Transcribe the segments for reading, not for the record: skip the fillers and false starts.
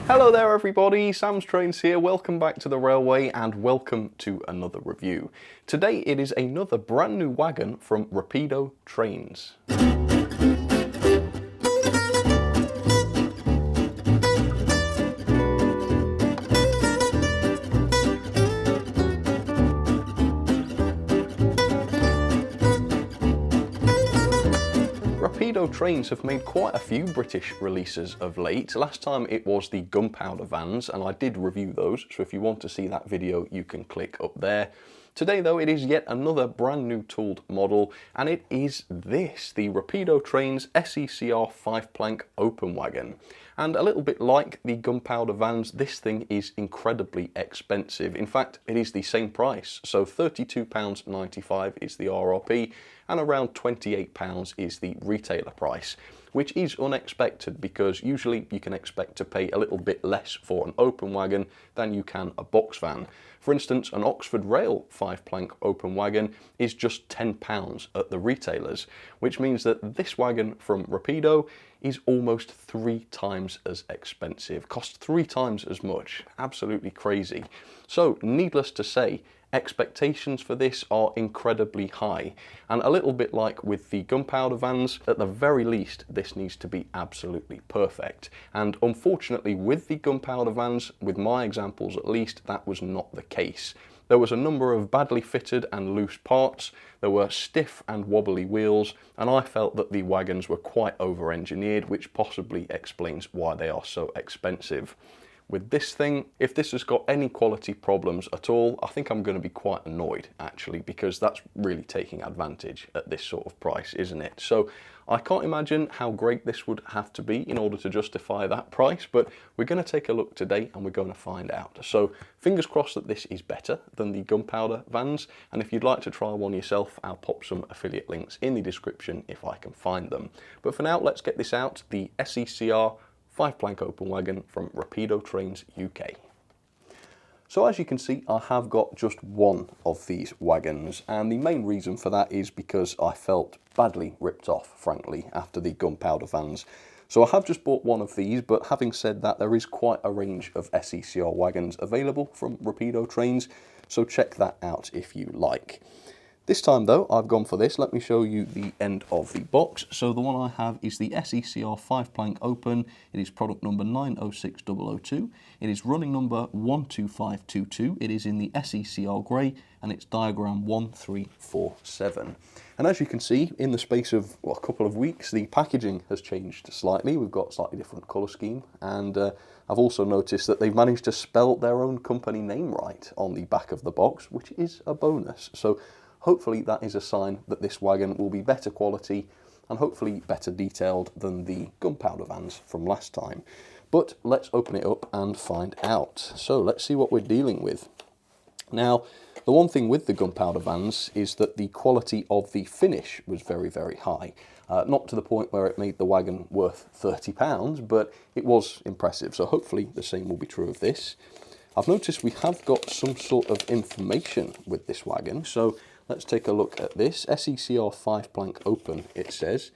Hello there everybody, Sam's Trains here, welcome back to the railway and welcome to another review. Today it is another brand new wagon from Rapido Trains. Rapido Trains have made quite a few British releases of late. Last time it was the gunpowder vans and I did review those, so if you want to see that video you can click up there. Today though it is yet another brand new tooled model and it is this, the Rapido Trains SECR 5-plank open wagon. And a little bit like the gunpowder vans, this thing is incredibly expensive. In fact, it is the same price, so £32.95 is the RRP and around £28 is the retailer price, which is unexpected because usually you can expect to pay a little bit less for an open wagon than you can a box van. For instance, an Oxford Rail 5-plank open wagon is just £10 at the retailers, which means that this wagon from Rapido is almost 3 times as expensive, costs 3 times as much. Absolutely crazy. So, needless to say, expectations for this are incredibly high, and a little bit like with the gunpowder vans, at the very least this needs to be absolutely perfect. And unfortunately with the gunpowder vans, with my examples at least, that was not the case. There was a number of badly fitted and loose parts, there were stiff and wobbly wheels, and I felt that the wagons were quite over-engineered, which possibly explains why they are so expensive. With this thing, if this has got any quality problems at all, I think I'm going to be quite annoyed actually, because that's really taking advantage at this sort of price, isn't it? So I can't imagine how great this would have to be in order to justify that price, but we're going to take a look today and we're going to find out. So fingers crossed that this is better than the gunpowder vans, and if you'd like to try one yourself, I'll pop some affiliate links in the description if I can find them. But for now, let's get this out, the SECR 5-plank open wagon from Rapido Trains UK. So as you can see, I have got just one of these wagons, and the main reason for that is because I felt badly ripped off, frankly, after the gunpowder vans. So I have just bought one of these, but having said that, there is quite a range of SECR wagons available from Rapido Trains, so check that out if you like. This time though, I've gone for this. Let me show you the end of the box. So the one I have is the SECR 5-plank open. It is product number 906002. It is running number 12522. It is in the SECR grey and it's diagram 1347. And as you can see, in the space of a couple of weeks, the packaging has changed slightly. We've got a slightly different colour scheme, and I've also noticed that they've managed to spell their own company name right on the back of the box, which is a bonus. So hopefully that is a sign that this wagon will be better quality and hopefully better detailed than the gunpowder vans from last time. But let's open it up and find out. So let's see what we're dealing with. Now, the one thing with the gunpowder vans is that the quality of the finish was very, very high. Not to the point where it made the wagon worth £30, but it was impressive. So hopefully the same will be true of this. I've noticed we have got some sort of information with this wagon, so let's take a look at this. SECR 5-plank open, it says.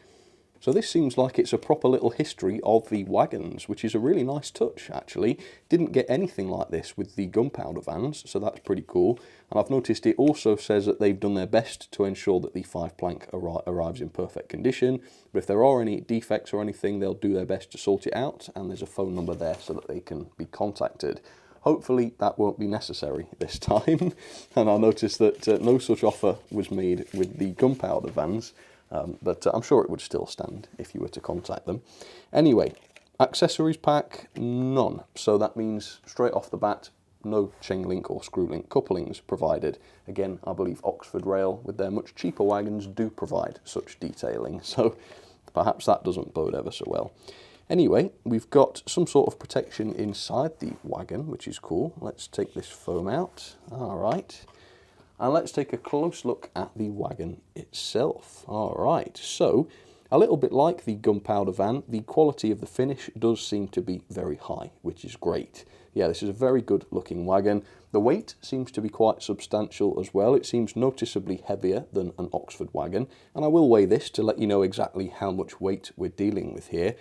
So this seems like it's a proper little history of the wagons, which is a really nice touch, actually. Didn't get anything like this with the gunpowder vans, so that's pretty cool. And I've noticed it also says that they've done their best to ensure that the 5-plank arrives in perfect condition. But if there are any defects or anything, they'll do their best to sort it out. And there's a phone number there so that they can be contacted. Hopefully that won't be necessary this time. And I noticed that no such offer was made with the gunpowder vans, but I'm sure it would still stand if you were to contact them. Anyway, accessories pack, none. So that means straight off the bat, no chain link or screw link couplings provided. Again, I believe Oxford Rail, with their much cheaper wagons, do provide such detailing. So perhaps that doesn't bode ever so well. Anyway, we've got some sort of protection inside the wagon, which is cool. Let's take this foam out. All right. And let's take a close look at the wagon itself. All right. So A little bit like the gunpowder van, the quality of the finish does seem to be very high, which is great. Yeah, this is a very good looking wagon. The weight seems to be quite substantial as well. It seems noticeably heavier than an Oxford wagon, and I will weigh this to let you know exactly how much weight we're dealing with here.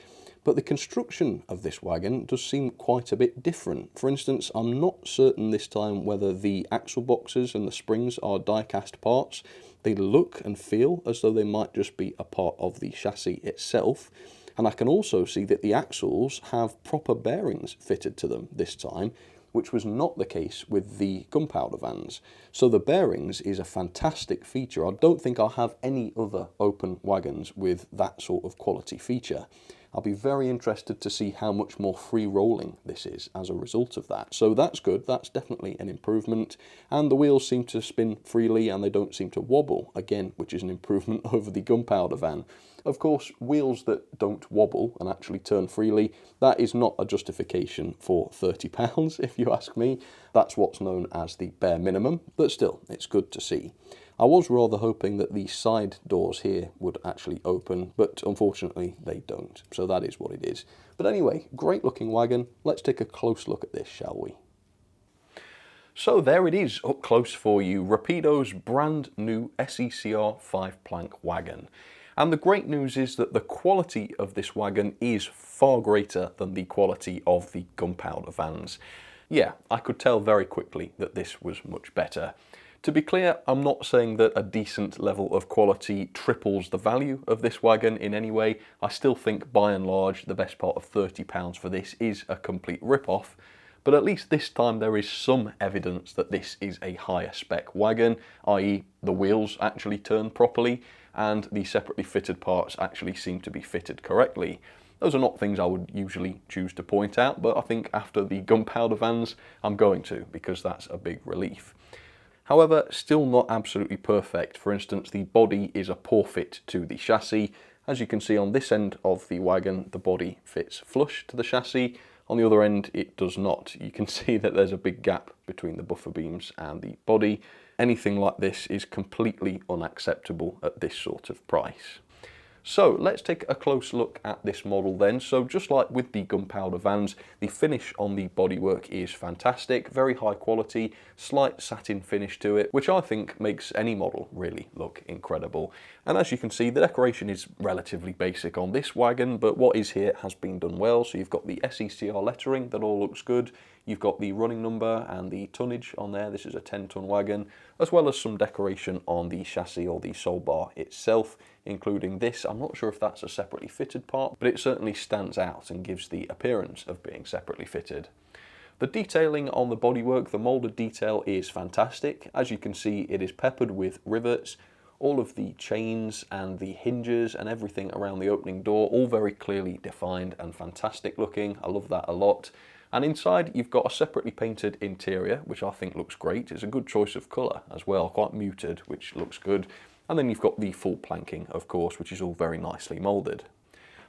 But the construction of this wagon does seem quite a bit different. For instance, I'm not certain this time whether the axle boxes and the springs are die-cast parts. They look and feel as though they might just be a part of the chassis itself. And I can also see that the axles have proper bearings fitted to them this time, which was not the case with the gunpowder vans. So the bearings is a fantastic feature. I don't think I'll have any other open wagons with that sort of quality feature. I'll be very interested to see how much more free rolling this is as a result of that. So that's good, that's definitely an improvement. And the wheels seem to spin freely and they don't seem to wobble, again, which is an improvement over the gunpowder van. Of course, wheels that don't wobble and actually turn freely, that is not a justification for £30, if you ask me. That's what's known as the bare minimum, but still, it's good to see. I was rather hoping that the side doors here would actually open, but unfortunately they don't, so that is what it is. But anyway, great looking wagon. Let's take a close look at this, shall we? So there it is, up close for you, Rapido's brand new SECR 5-plank wagon. And the great news is that the quality of this wagon is far greater than the quality of the gunpowder vans. Yeah, I could tell very quickly that this was much better. To be clear, I'm not saying that a decent level of quality triples the value of this wagon in any way. I still think by and large the best part of £30 for this is a complete rip-off. But at least this time there is some evidence that this is a higher spec wagon, i.e. the wheels actually turn properly and the separately fitted parts actually seem to be fitted correctly. Those are not things I would usually choose to point out, but I think after the gunpowder vans I'm going to, because that's a big relief. However, still not absolutely perfect. For instance, the body is a poor fit to the chassis. As you can see on this end of the wagon, the body fits flush to the chassis. On the other end, it does not. You can see that there's a big gap between the buffer beams and the body. Anything like this is completely unacceptable at this sort of price. So let's take a close look at this model then. So just like with the gunpowder vans, the finish on the bodywork is fantastic, very high quality, slight satin finish to it, which I think makes any model really look incredible. And as you can see, the decoration is relatively basic on this wagon, but what is here has been done well. So you've got the SECR lettering, that all looks good. You've got the running number and the tonnage on there. This is a 10-ton wagon, as well as some decoration on the chassis or the sole bar itself, including this. I'm not sure if that's a separately fitted part, but it certainly stands out and gives the appearance of being separately fitted. The detailing on the bodywork, the moulded detail is fantastic. As you can see, it is peppered with rivets. All of the chains and the hinges and everything around the opening door, all very clearly defined and fantastic looking. I love that a lot. And inside you've got a separately painted interior, which I think looks great. It's a good choice of colour as well, quite muted, which looks good. And then you've got the full planking, of course, which is all very nicely moulded.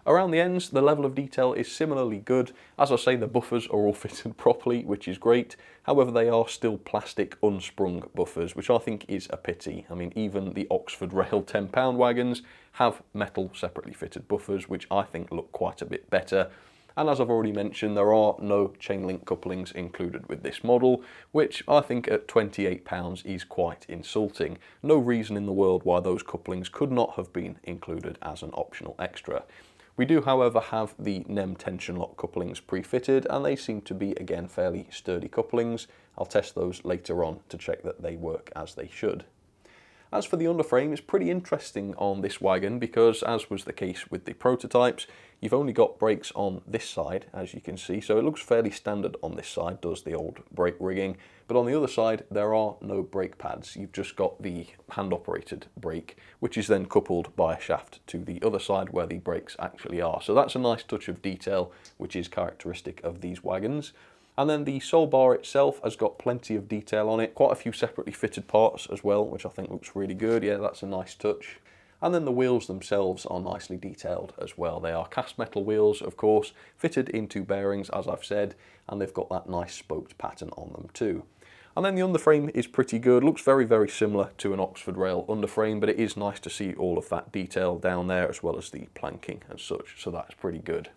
Around the ends, the level of detail is similarly good. As I say, the buffers are all fitted properly, which is great. However, they are still plastic unsprung buffers, which I think is a pity. I mean, even the Oxford Rail 10-pound wagons have metal separately fitted buffers, which I think look quite a bit better. And as I've already mentioned, there are no chain link couplings included with this model, which I think at £28 is quite insulting. No reason in the world why those couplings could not have been included as an optional extra. We do, however, have the NEM tension lock couplings pre-fitted, and they seem to be, again, fairly sturdy couplings. I'll test those later on to check that they work as they should. As for the underframe, it's pretty interesting on this wagon because, as was the case with the prototypes, you've only got brakes on this side, as you can see, so it looks fairly standard on this side, does the old brake rigging, but on the other side there are no brake pads. You've just got the hand-operated brake, which is then coupled by a shaft to the other side where the brakes actually are. So that's a nice touch of detail, which is characteristic of these wagons. And then the sole bar itself has got plenty of detail on it, quite a few separately fitted parts as well, which I think looks really good. Yeah, that's a nice touch. And then the wheels themselves are nicely detailed as well. They are cast metal wheels, of course, fitted into bearings, as I've said, and they've got that nice spoked pattern on them too. And then the underframe is pretty good, looks very, very similar to an Oxford Rail underframe, but it is nice to see all of that detail down there as well as the planking and such, so that's pretty good.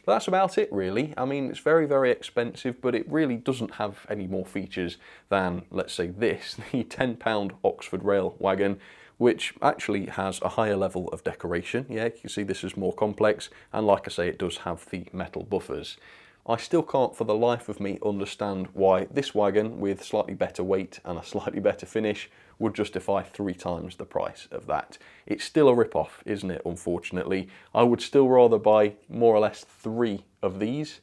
But that's about it really. I mean, it's very, very expensive, but it really doesn't have any more features than, let's say this, the £10 Oxford Rail wagon, which actually has a higher level of decoration. Yeah, you can see this is more complex, and like I say, it does have the metal buffers. I still can't for the life of me understand why this wagon with slightly better weight and a slightly better finish would justify 3 times the price of that. It's still a rip-off, isn't it, unfortunately? I would still rather buy more or less 3 of these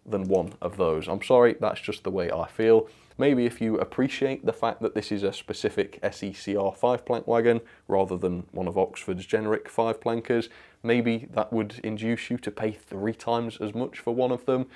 than 1 of those. I'm sorry, that's just the way I feel. Maybe if you appreciate the fact that this is a specific SECR 5-plank wagon rather than one of Oxford's generic 5-plankers, maybe that would induce you to pay 3 times as much for one of them.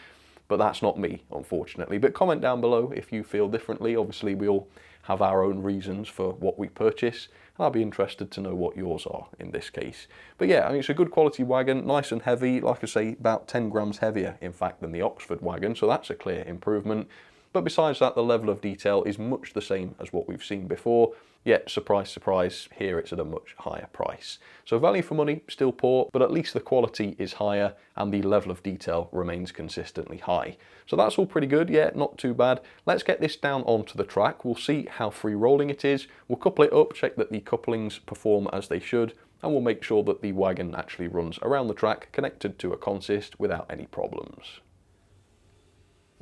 But that's not me, unfortunately. But comment down below if you feel differently. Obviously, we all have our own reasons for what we purchase. I'll be interested to know what yours are in this case. But yeah, I mean, it's a good quality wagon, nice and heavy. Like I say, about 10 grams heavier, in fact, than the Oxford wagon. So that's a clear improvement. But besides that, the level of detail is much the same as what we've seen before. Yet, surprise, surprise, here it's at a much higher price. So value for money, still poor, but at least the quality is higher and the level of detail remains consistently high. So that's all pretty good, yeah, not too bad. Let's get this down onto the track. We'll see how free rolling it is. We'll couple it up, check that the couplings perform as they should, and we'll make sure that the wagon actually runs around the track connected to a consist without any problems.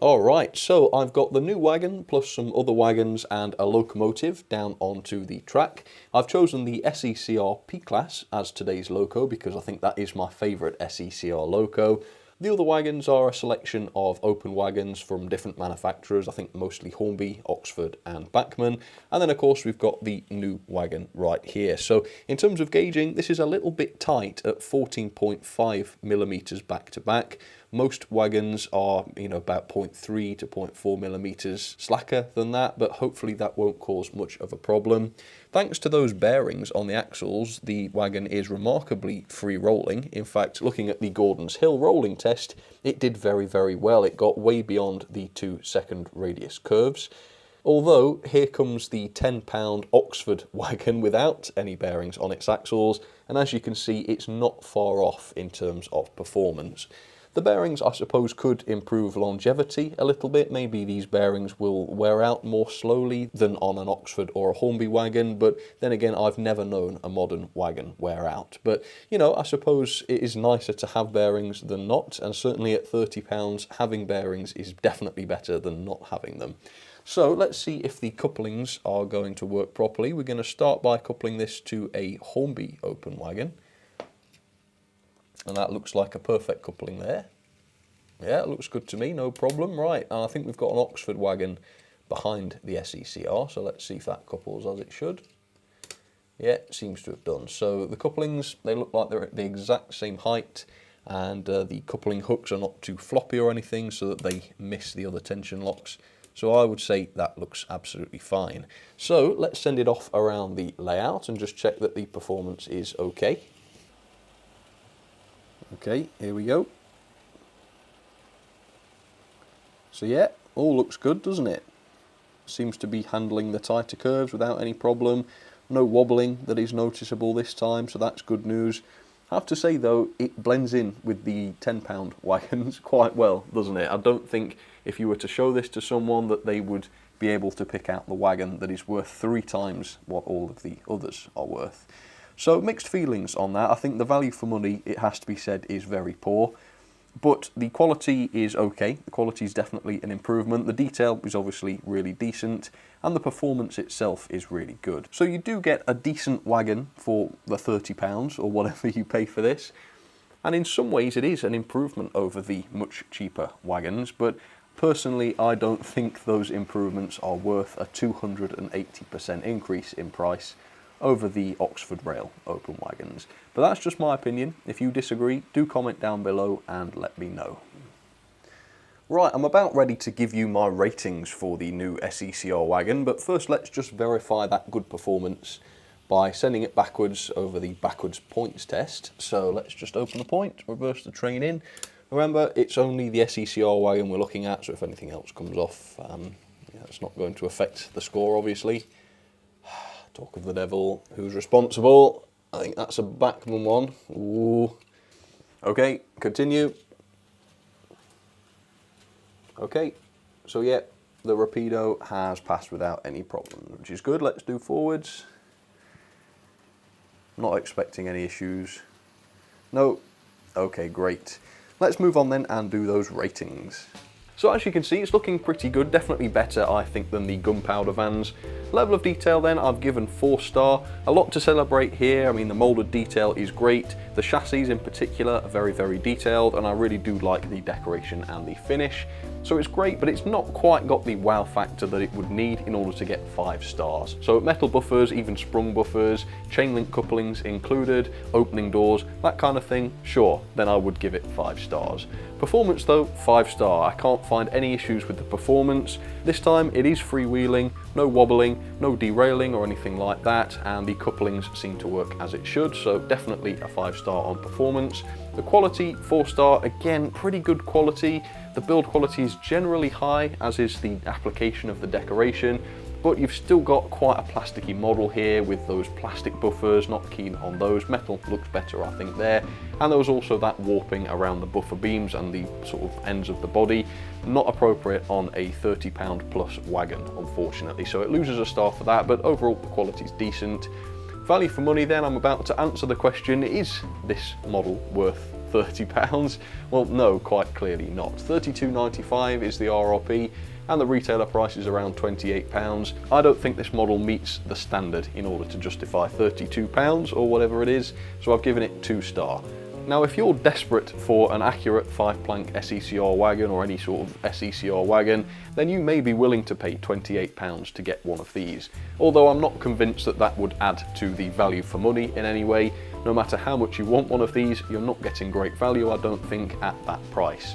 Alright, so I've got the new wagon plus some other wagons and a locomotive down onto the track. I've chosen the SECR P-Class as today's loco because I think that is my favourite SECR loco. The other wagons are a selection of open wagons from different manufacturers, I think mostly Hornby, Oxford and Bachmann. And then of course we've got the new wagon right here. So in terms of gauging, this is a little bit tight at 14.5mm back to back. Most wagons are, about 0.3 to 0.4 millimeters slacker than that, but hopefully that won't cause much of a problem. Thanks to those bearings on the axles, the wagon is remarkably free rolling. In fact, looking at the Gordon's Hill rolling test, it did very, very well. It got way beyond the 2 second radius curves. Although, here comes the £10 Oxford wagon without any bearings on its axles, and as you can see, it's not far off in terms of performance. The bearings, I suppose, could improve longevity a little bit. Maybe these bearings will wear out more slowly than on an Oxford or a Hornby wagon, but then again, I've never known a modern wagon wear out. But, I suppose it is nicer to have bearings than not, and certainly at £30, having bearings is definitely better than not having them. So let's see if the couplings are going to work properly. We're going to start by coupling this to a Hornby open wagon. And that looks like a perfect coupling there. Yeah, it looks good to me, no problem. Right, and I think we've got an Oxford wagon behind the SECR, so let's see if that couples as it should. Yeah, it seems to have done. So the couplings, they look like they're at the exact same height, and the coupling hooks are not too floppy or anything so that they miss the other tension locks. So I would say that looks absolutely fine. So let's send it off around the layout and just check that the performance is okay. Okay, here we go. So yeah, all looks good, doesn't it? Seems to be handling the tighter curves without any problem. No wobbling that is noticeable this time, so that's good news. I have to say though, it blends in with the £10 wagons quite well, doesn't it? I don't think if you were to show this to someone that they would be able to pick out the wagon that is worth 3 times what all of the others are worth. So mixed feelings on that. I think the value for money, it has to be said, is very poor. But the quality is okay. The quality is definitely an improvement. The detail is obviously really decent. And the performance itself is really good. So you do get a decent wagon for the £30 or whatever you pay for this. And in some ways it is an improvement over the much cheaper wagons. But personally, I don't think those improvements are worth a 280% increase in price over the Oxford Rail open wagons. But that's just my opinion. If you disagree, do comment down below and let me know. Right, I'm about ready to give you my ratings for the new SECR wagon, but first let's just verify that good performance by sending it backwards over the backwards points test. So let's just open the point, reverse the train in. Remember, it's only the SECR wagon we're looking at, so if anything else comes off, That's not going to affect the score, obviously. Talk of the devil, who's responsible? I think that's a Bachmann one. Ooh. Okay, continue. Okay, so yeah, the Rapido has passed without any problem, which is good. Let's do forwards. Not expecting any issues. No. Okay, great. Let's move on then and do those ratings. So as you can see, it's looking pretty good, definitely better I think than the gunpowder vans. Level of detail then, I've given 4-star. A lot to celebrate here. I mean, the moulded detail is great. The chassis in particular are very, very detailed, and I really do like the decoration and the finish. So it's great, but it's not quite got the wow factor that it would need in order to get 5 stars. So metal buffers, even sprung buffers, chain link couplings included, opening doors, that kind of thing, sure, then I would give it 5 stars. Performance though, 5-star. I can't find any issues with the performance. This time it is freewheeling, no wobbling, no derailing or anything like that, and the couplings seem to work as it should, so definitely a 5-star on performance. The quality, 4-star, again, pretty good quality. The build quality is generally high, as is the application of the decoration, but you've still got quite a plasticky model here with those plastic buffers, not keen on those. Metal looks better, I think, there. And there was also that warping around the buffer beams and the sort of ends of the body. Not appropriate on a £30 plus wagon, unfortunately. So it loses a star for that, but overall the quality is decent. Value for money then, I'm about to answer the question, is this model worth £30? Well, no, quite clearly not. £32.95 is the RRP, and the retailer price is around £28. I don't think this model meets the standard in order to justify £32 or whatever it is, so I've given it 2-star. Now, if you're desperate for an accurate 5-plank SECR wagon or any sort of SECR wagon, then you may be willing to pay £28 to get one of these. Although I'm not convinced that that would add to the value for money in any way. No matter how much you want one of these, you're not getting great value, I don't think, at that price.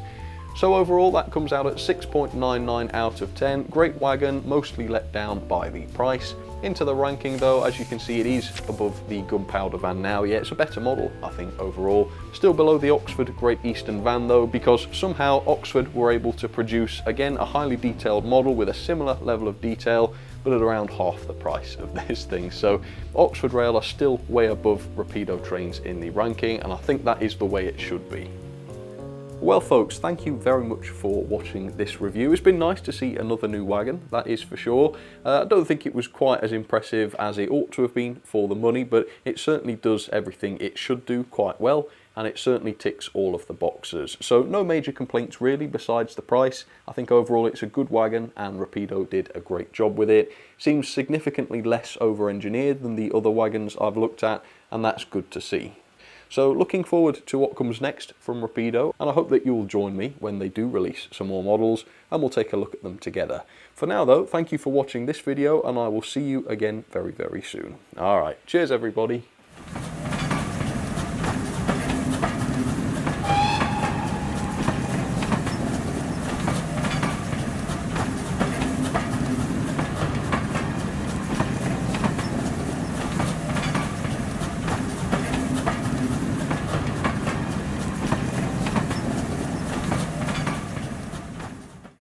So overall, that comes out at 6.99 out of 10. Great wagon, mostly let down by the price. Into the ranking though, as you can see, it is above the gunpowder van now. Yeah, it's a better model, I think, overall. Still below the Oxford Great Eastern van though, because somehow Oxford were able to produce, again, a highly detailed model with a similar level of detail, but at around half the price of this thing. So Oxford Rail are still way above Rapido trains in the ranking, and I think that is the way it should be. Well folks, thank you very much for watching this review. It's been nice to see another new wagon, that is for sure. I don't think it was quite as impressive as it ought to have been for the money, but it certainly does everything it should do quite well, and it certainly ticks all of the boxes. So no major complaints really besides the price. I think overall it's a good wagon, and Rapido did a great job with it. Seems significantly less over-engineered than the other wagons I've looked at, and that's good to see. So looking forward to what comes next from Rapido, and I hope that you'll join me when they do release some more models, and we'll take a look at them together. For now though, thank you for watching this video, and I will see you again very, very soon. Alright, cheers everybody.